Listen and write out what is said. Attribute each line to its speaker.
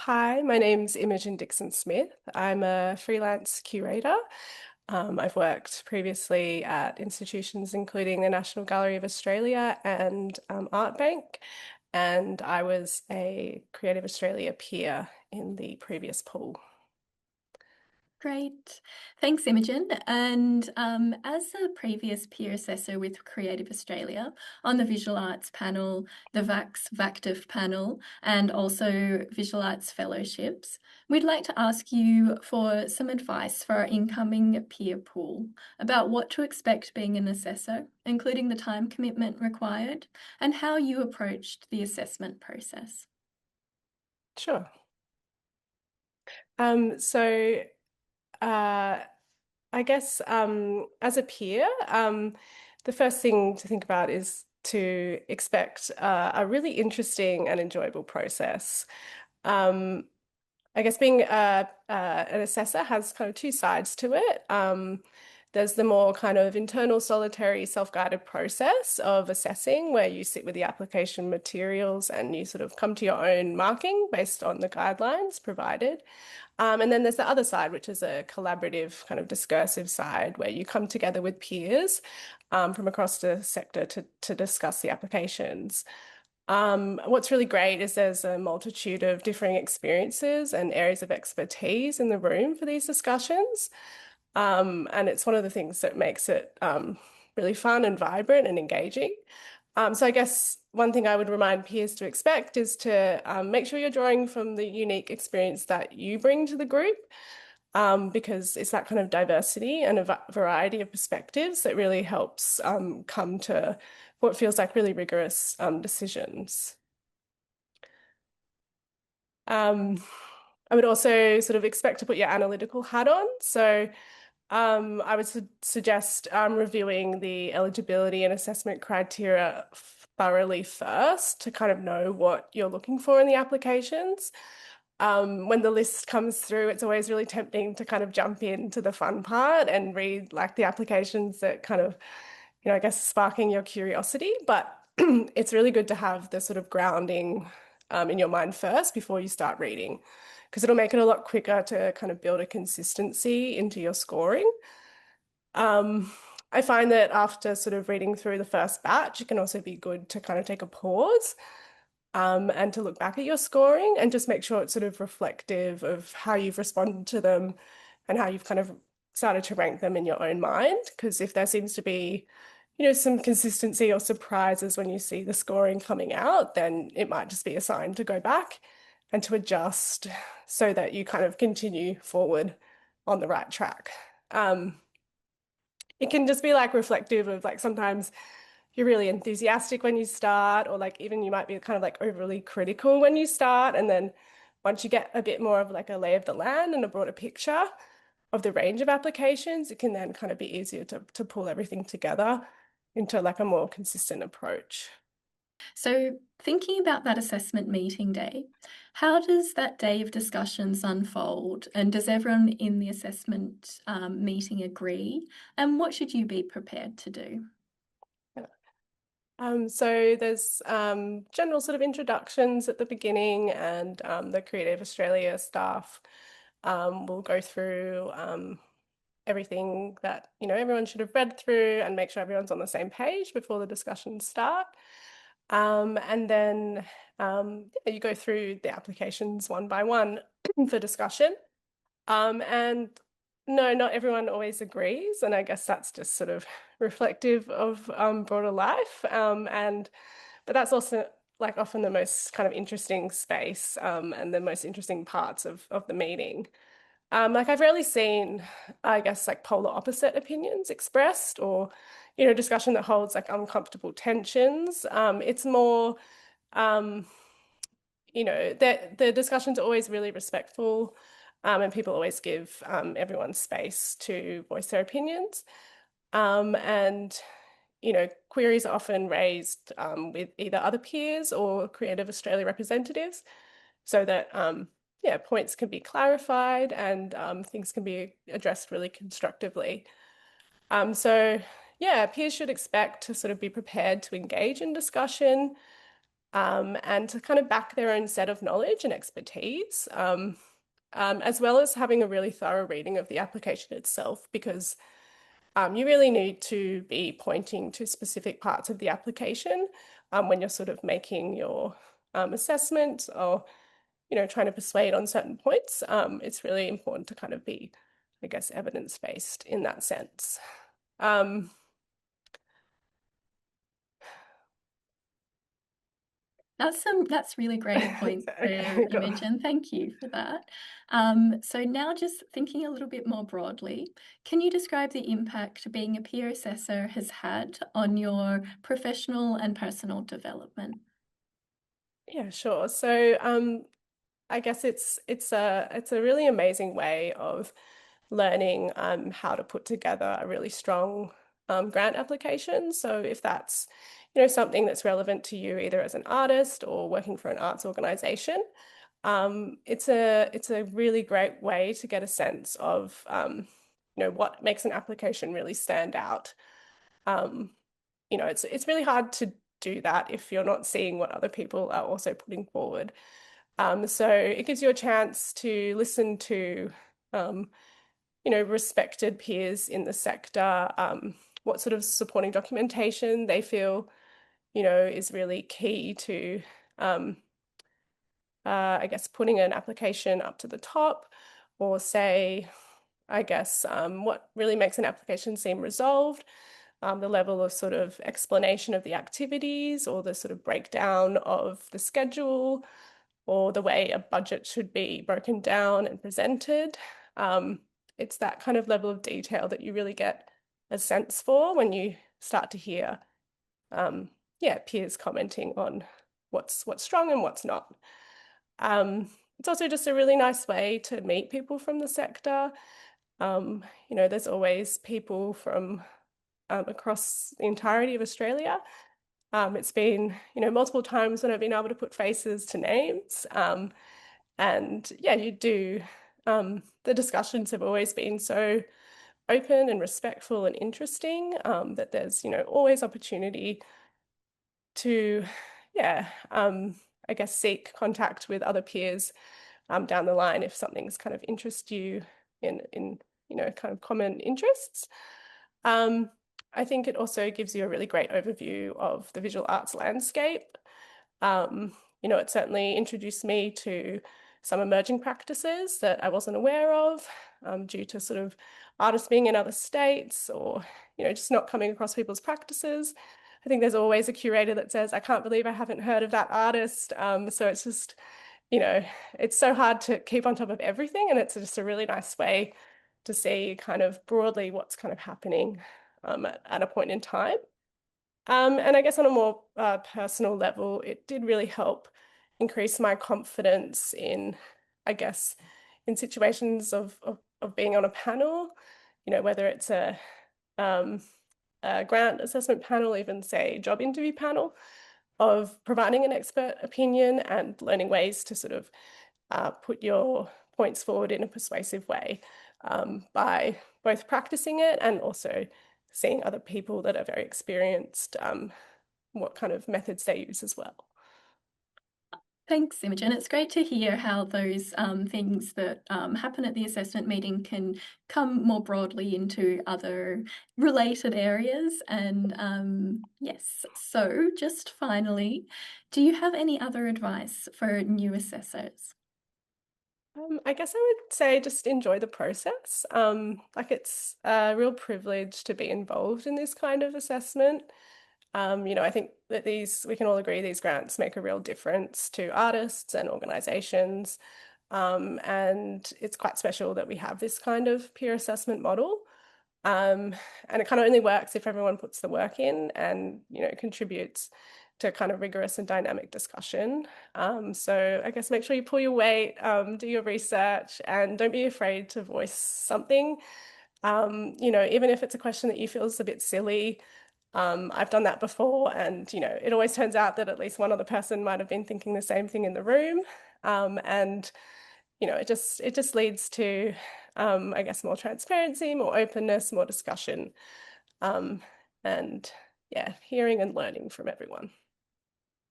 Speaker 1: Hi, my name's Imogen Dixon-Smith. I'm a freelance curator. I've worked previously at institutions including the National Gallery of Australia and Artbank, and I was a Creative Australia peer in the previous pool.
Speaker 2: Great. Thanks, Imogen. And as a previous peer assessor with Creative Australia on the Visual Arts panel, the VACTIV panel, and also Visual Arts Fellowships, we'd like to ask you for some advice for our incoming peer pool about what to expect being an assessor, including the time commitment required, and how you approached the assessment process.
Speaker 1: Sure. So uh, I guess as a peer, the first thing to think about is to expect a really interesting and enjoyable process. Um, I guess being an assessor has kind of two sides to it. There's the more kind of internal, solitary, self-guided process of assessing, where you sit with the application materials and you sort of come to your own marking based on the guidelines provided. And then there's the other side, which is a collaborative, kind of discursive side, where you come together with peers from across the sector to discuss the applications. What's really great is there's a multitude of differing experiences and areas of expertise in the room for these discussions. And it's one of the things that makes it really fun and vibrant and engaging. So I guess one thing I would remind peers to expect is to make sure you're drawing from the unique experience that you bring to the group, because it's that kind of diversity and a variety of perspectives that really helps come to what feels like really rigorous decisions. Um, I would also sort of expect to put your analytical hat on. So I would suggest reviewing the eligibility and assessment criteria thoroughly first to kind of know what you're looking for in the applications. When the list comes through, it's always really tempting to kind of jump into the fun part and read like the applications that kind of, I guess sparking your curiosity. But it's really good to have the sort of grounding in your mind first before you start reading, because it'll make it a lot quicker to kind of build a consistency into your scoring. Um, I find that after sort of reading through the first batch, it can also be good to kind of take a pause and to look back at your scoring and just make sure it's sort of reflective of how you've responded to them and how you've kind of started to rank them in your own mind. Because if there seems to be, some consistency or surprises when you see the scoring coming out, then it might just be a sign to go back and to adjust so that you kind of continue forward on the right track. It can just be like reflective of like sometimes you're really enthusiastic when you start, or like even you might be kind of like overly critical when you start. And then once you get a bit more of like a lay of the land and a broader picture of the range of applications, it can then kind of be easier to pull everything together into like a more consistent approach.
Speaker 2: So, thinking about that assessment meeting day, how does that day of discussions unfold? And does everyone in the assessment meeting agree? And what should you be prepared to do?
Speaker 1: So there's general sort of introductions at the beginning, and the Creative Australia staff will go through everything that everyone should have read through and make sure everyone's on the same page before the discussions start. And then yeah, you go through the applications one by one for discussion. And no, not everyone always agrees, and I guess that's just sort of reflective of broader life. But that's also like often the most kind of interesting space and the most interesting parts of the meeting. Like I've rarely seen, I guess, like polar opposite opinions expressed, or discussion that holds like uncomfortable tensions. It's more, um, the discussions are always really respectful, and people always give everyone space to voice their opinions. And queries are often raised with either other peers or Creative Australia representatives, so that yeah, points can be clarified and things can be addressed really constructively. So yeah, peers should expect to sort of be prepared to engage in discussion. and to kind of back their own set of knowledge and expertise, as well as having a really thorough reading of the application itself, because you really need to be pointing to specific parts of the application when you're sort of making your assessment or, trying to persuade on certain points. It's really important to kind of be, I guess, evidence-based in that sense. Um,
Speaker 2: That's really great points there,
Speaker 1: okay, cool.
Speaker 2: Imogen. Thank you for that. So now just thinking a little bit more broadly, can you describe the impact being a peer assessor has had on your professional and personal development?
Speaker 1: Yeah, sure. So I guess it's a really amazing way of learning how to put together a really strong grant application. So if that's, something that's relevant to you either as an artist or working for an arts organization, it's a really great way to get a sense of what makes an application really stand out. Um, it's really hard to do that if you're not seeing what other people are also putting forward. So it gives you a chance to listen to, respected peers in the sector, what sort of supporting documentation they feel, is really key to, um, I guess, putting an application up to the top, or say, I guess, what really makes an application seem resolved, the level of sort of explanation of the activities or the sort of breakdown of the schedule or the way a budget should be broken down and presented. Um, it's that kind of level of detail that you really get a sense for when you start to hear, peers commenting on what's strong and what's not. It's also just a really nice way to meet people from the sector. There's always people from across the entirety of Australia. It's been, multiple times when I've been able to put faces to names. And yeah, you do. The discussions have always been so open and respectful and interesting, that there's, always opportunity to, yeah, I guess seek contact with other peers down the line if something's kind of interest you in kind of common interests. Um, I think it also gives you a really great overview of the visual arts landscape. Um, it certainly introduced me to some emerging practices that I wasn't aware of, due to sort of artists being in other states or, just not coming across people's practices. I think there's always a curator that says, I can't believe I haven't heard of that artist. So it's just, you know, it's so hard to keep on top of everything. And it's just a really nice way to see kind of broadly what's kind of happening at a point in time. And I guess on a more personal level, it did really help increase my confidence in, I guess, in situations of being on a panel, whether it's um, a grant assessment panel, even say job interview panel, of providing an expert opinion and learning ways to sort of put your points forward in a persuasive way, by both practicing it and also seeing other people that are very experienced, what kind of methods they use as well.
Speaker 2: Thanks, Imogen. It's great to hear how those things that happen at the assessment meeting can come more broadly into other related areas. And yes, so just finally, do you have any other advice for new assessors?
Speaker 1: I guess I would say just enjoy the process. Like it's a real privilege to be involved in this kind of assessment. I think that we can all agree these grants make a real difference to artists and organizations. And it's quite special that we have this kind of peer assessment model. Um, and it kind of only works if everyone puts the work in and, contributes to kind of rigorous and dynamic discussion. So I guess make sure you pull your weight, do your research, and don't be afraid to voice something. Even if it's a question that you feel is a bit silly, I've done that before, and it always turns out that at least one other person might have been thinking the same thing in the room, and it just leads to, I guess, more transparency, more openness, more discussion, um, and yeah, hearing and learning from everyone.